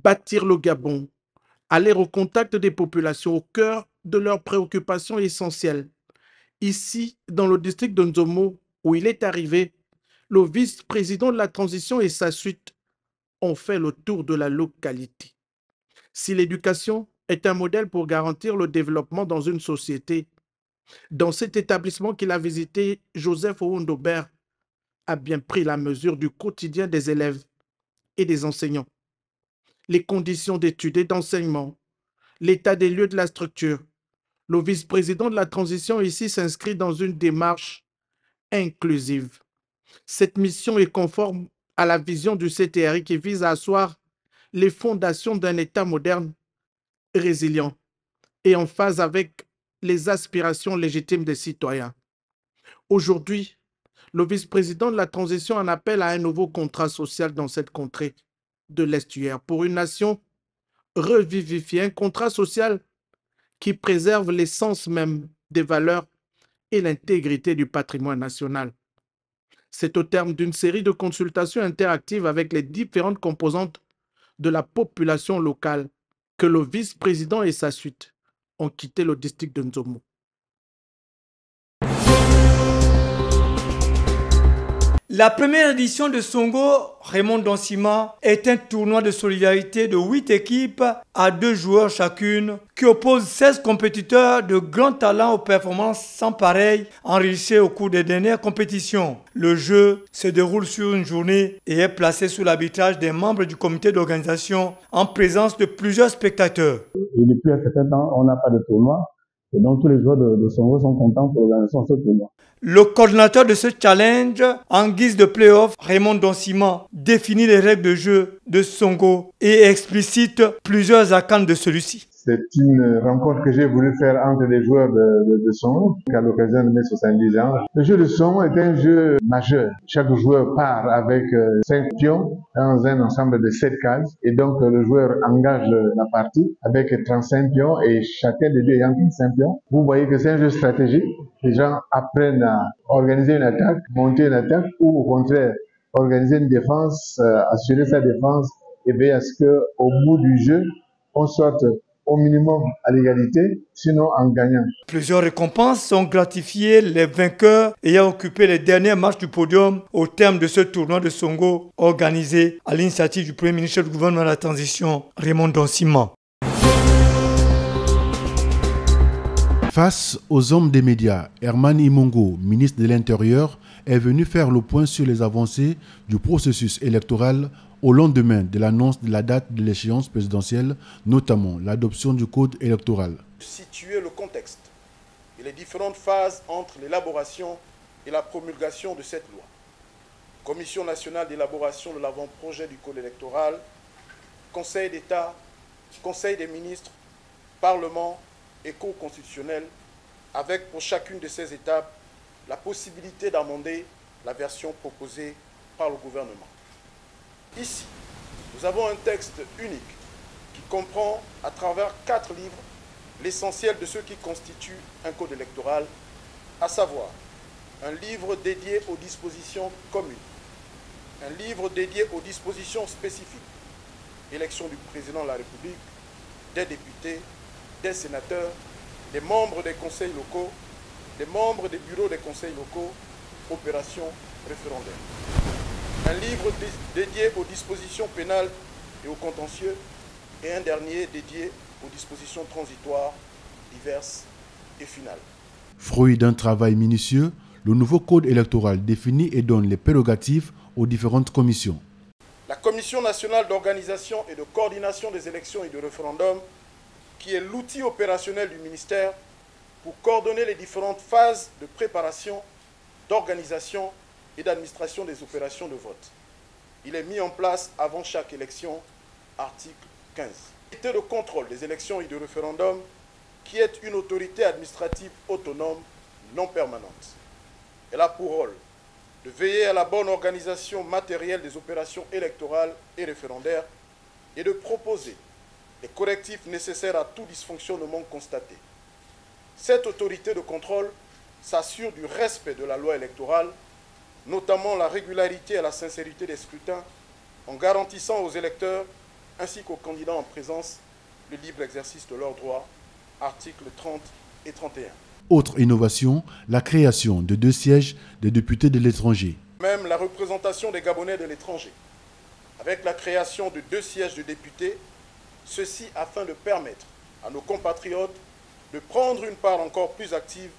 bâtir le Gabon, aller au contact des populations, au cœur de leurs préoccupations essentielles. Ici, dans le district de Nzomo, où il est arrivé, le vice-président de la transition et sa suite ont fait le tour de la localité. Si l'éducation est un modèle pour garantir le développement dans une société, dans cet établissement qu'il a visité, Joseph Oundobert a bien pris la mesure du quotidien des élèves et des enseignants, les conditions d'études et d'enseignement, l'état des lieux de la structure. Le vice-président de la transition ici s'inscrit dans une démarche inclusive. Cette mission est conforme à la vision du CTRI qui vise à asseoir les fondations d'un État moderne, résilient et en phase avec les aspirations légitimes des citoyens. Aujourd'hui, le vice-président de la transition en appelle à un nouveau contrat social dans cette contrée de l'estuaire pour une nation revivifiée, un contrat social qui préserve l'essence même des valeurs et l'intégrité du patrimoine national. C'est au terme d'une série de consultations interactives avec les différentes composantes de la population locale que le vice-président et sa suite ont quitté le district de Nzomo. La première édition de Songo Raymond Donsima est un tournoi de solidarité de 8 équipes à 2 joueurs chacune qui oppose 16 compétiteurs de grand talent aux performances sans pareil enregistrées au cours des dernières compétitions. Le jeu se déroule sur une journée et est placé sous l'arbitrage des membres du comité d'organisation en présence de plusieurs spectateurs. Et depuis un certain temps, on n'a pas de tournoi. Et donc tous les joueurs de Songo sont contents pour l'organisation de ce tournoi. Le coordinateur de ce challenge, en guise de play-off, Raymond Donsima, définit les règles de jeu de Songo et explicite plusieurs arcanes de celui-ci. C'est une rencontre que j'ai voulu faire entre les joueurs de Songo à l'occasion de mes 70 ans. Le jeu de Songo est un jeu majeur. Chaque joueur part avec 5 pions dans un ensemble de 7 cases. Et donc le joueur engage la partie avec 35 pions et chacun des deux ayant 35 pions. Vous voyez que c'est un jeu stratégique. Les gens apprennent à organiser une attaque, monter une attaque ou au contraire organiser une défense, assurer sa défense et veiller à ce qu'au bout du jeu, on sorte au minimum à l'égalité, sinon en gagnant. Plusieurs récompenses sont gratifiées les vainqueurs ayant occupé les dernières marches du podium au terme de ce tournoi de Songo organisé à l'initiative du Premier ministre du gouvernement de la transition, Raymond Donsima. Face aux hommes des médias, Herman Imongo, ministre de l'Intérieur, est venu faire le point sur les avancées du processus électoral au lendemain de l'annonce de la date de l'échéance présidentielle, notamment l'adoption du code électoral. Situer le contexte et les différentes phases entre l'élaboration et la promulgation de cette loi. Commission nationale d'élaboration de l'avant-projet du code électoral, Conseil d'État, Conseil des ministres, Parlement et Cour constitutionnelle, avec pour chacune de ces étapes la possibilité d'amender la version proposée par le gouvernement. Ici, nous avons un texte unique qui comprend à travers 4 livres l'essentiel de ce qui constitue un code électoral, à savoir un livre dédié aux dispositions communes, un livre dédié aux dispositions spécifiques, élection du président de la République, des députés, des sénateurs, des membres des conseils locaux, des membres des bureaux des conseils locaux, opérations référendaires. Un livre dédié aux dispositions pénales et aux contentieux et un dernier dédié aux dispositions transitoires, diverses et finales. Fruit d'un travail minutieux, le nouveau code électoral définit et donne les prérogatives aux différentes commissions. La Commission nationale d'organisation et de coordination des élections et du référendum, qui est l'outil opérationnel du ministère pour coordonner les différentes phases de préparation, d'organisation et d'administration des opérations de vote. Il est mis en place avant chaque élection, article 15. L'autorité de contrôle des élections et du référendum, qui est une autorité administrative autonome non permanente. Elle a pour rôle de veiller à la bonne organisation matérielle des opérations électorales et référendaires et de proposer les correctifs nécessaires à tout dysfonctionnement constaté. Cette autorité de contrôle s'assure du respect de la loi électorale, notamment la régularité et la sincérité des scrutins, en garantissant aux électeurs ainsi qu'aux candidats en présence le libre exercice de leurs droits, articles 30 et 31. Autre innovation, la création de 2 sièges des députés de l'étranger. Même la représentation des Gabonais de l'étranger, avec la création de 2 sièges de députés, ceci afin de permettre à nos compatriotes de prendre une part encore plus active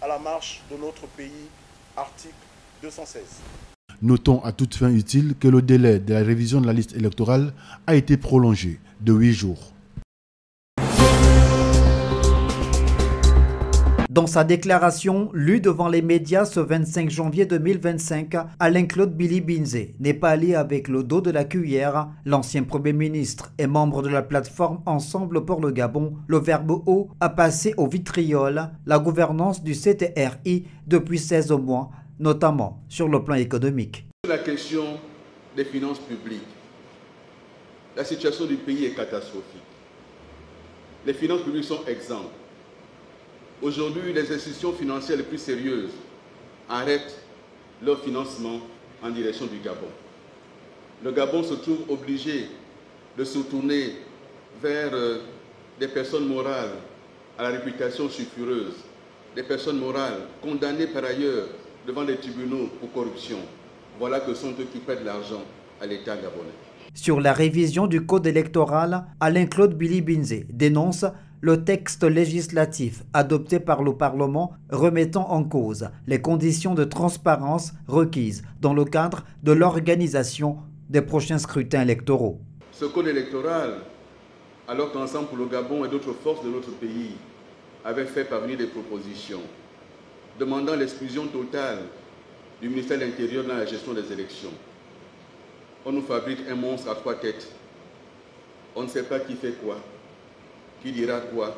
à la marche de notre pays, article 216. Notons à toute fin utile que le délai de la révision de la liste électorale a été prolongé de 8 jours. Dans sa déclaration lue devant les médias ce 25 janvier 2025, Alain-Claude Billy-Binze n'est pas allé avec le dos de la cuillère. L'ancien Premier ministre et membre de la plateforme Ensemble pour le Gabon, le verbe haut a passé au vitriol la gouvernance du CTRI depuis 16 mois, notamment sur le plan économique. La question des finances publiques. La situation du pays est catastrophique. Les finances publiques sont exsangues. Aujourd'hui, les institutions financières les plus sérieuses arrêtent leur financement en direction du Gabon. Le Gabon se trouve obligé de se tourner vers des personnes morales à la réputation sulfureuse, des personnes morales condamnées par ailleurs devant les tribunaux pour corruption. Voilà que sont eux qui prêtent l'argent à l'État gabonais. Sur la révision du code électoral, Alain-Claude Billy-Binze dénonce le texte législatif adopté par le Parlement remettant en cause les conditions de transparence requises dans le cadre de l'organisation des prochains scrutins électoraux. Ce code électoral, alors qu'Ensemble pour le Gabon et d'autres forces de notre pays avaient fait parvenir des propositions demandant l'exclusion totale du ministère de l'Intérieur dans la gestion des élections. On nous fabrique un monstre à 3 têtes. On ne sait pas qui fait quoi, qui dira quoi.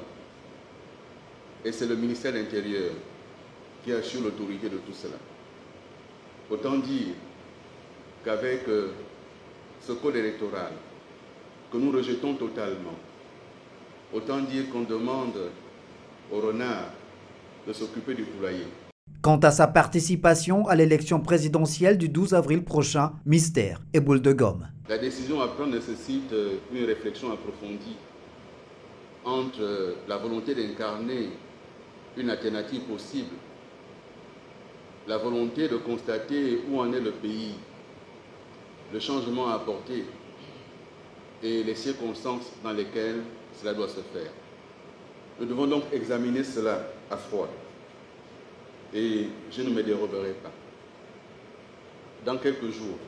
Et c'est le ministère de l'Intérieur qui assure l'autorité de tout cela. Autant dire qu'avec ce code électoral que nous rejetons totalement, autant dire qu'on demande au renard de s'occuper du poulailler. Quant à sa participation à l'élection présidentielle du 12 avril prochain, mystère et boule de gomme. La décision à prendre nécessite une réflexion approfondie entre la volonté d'incarner une alternative possible, la volonté de constater où en est le pays, le changement à apporter et les circonstances dans lesquelles cela doit se faire. Nous devons donc examiner cela à froid. Et je ne me déroberai pas. Dans quelques jours,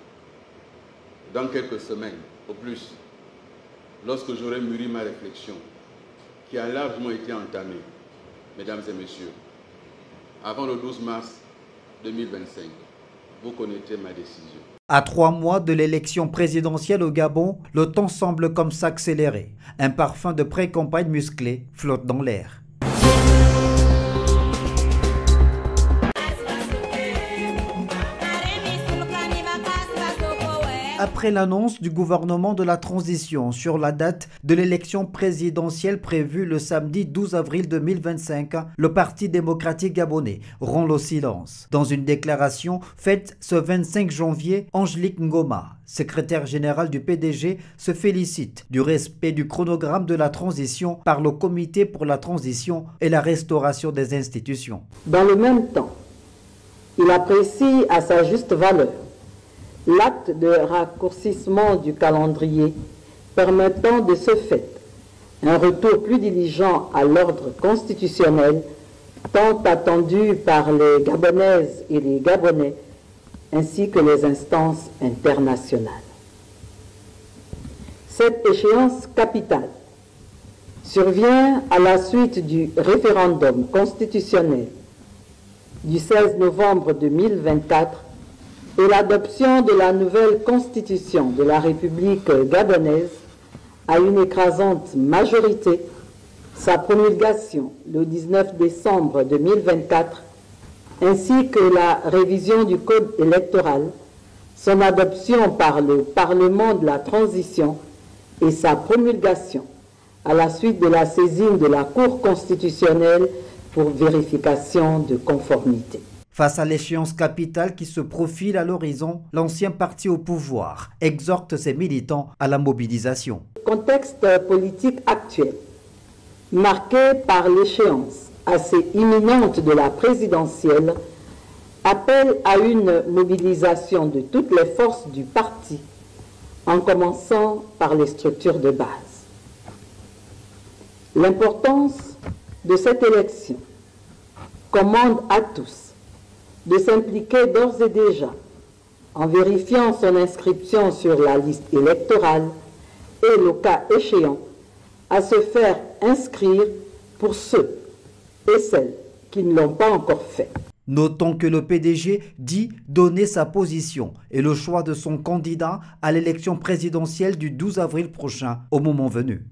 dans quelques semaines, au plus, lorsque j'aurai mûri ma réflexion, qui a largement été entamée, mesdames et messieurs, avant le 12 mars 2025, vous connaîtrez ma décision. À 3 mois de l'élection présidentielle au Gabon, le temps semble comme s'accélérer. Un parfum de pré-campagne musclée flotte dans l'air. Après l'annonce du gouvernement de la transition sur la date de l'élection présidentielle prévue le samedi 12 avril 2025, le Parti démocratique gabonais rompt le silence. Dans une déclaration faite ce 25 janvier, Angélique Ngoma, secrétaire générale du PDG, se félicite du respect du chronogramme de la transition par le Comité pour la transition et la restauration des institutions. Dans le même temps, il apprécie à sa juste valeur l'acte de raccourcissement du calendrier permettant de ce fait un retour plus diligent à l'ordre constitutionnel tant attendu par les Gabonaises et les Gabonais ainsi que les instances internationales. Cette échéance capitale survient à la suite du référendum constitutionnel du 16 novembre 2024 et l'adoption de la nouvelle constitution de la République gabonaise à une écrasante majorité, sa promulgation le 19 décembre 2024, ainsi que la révision du code électoral, son adoption par le Parlement de la transition et sa promulgation à la suite de la saisine de la Cour constitutionnelle pour vérification de conformité. Face à l'échéance capitale qui se profile à l'horizon, l'ancien parti au pouvoir exhorte ses militants à la mobilisation. Le contexte politique actuel, marqué par l'échéance assez imminente de la présidentielle, appelle à une mobilisation de toutes les forces du parti, en commençant par les structures de base. L'importance de cette élection commande à tous de s'impliquer d'ores et déjà en vérifiant son inscription sur la liste électorale et, le cas échéant, à se faire inscrire pour ceux et celles qui ne l'ont pas encore fait. Notons que le PDG dit donner sa position et le choix de son candidat à l'élection présidentielle du 12 avril prochain au moment venu.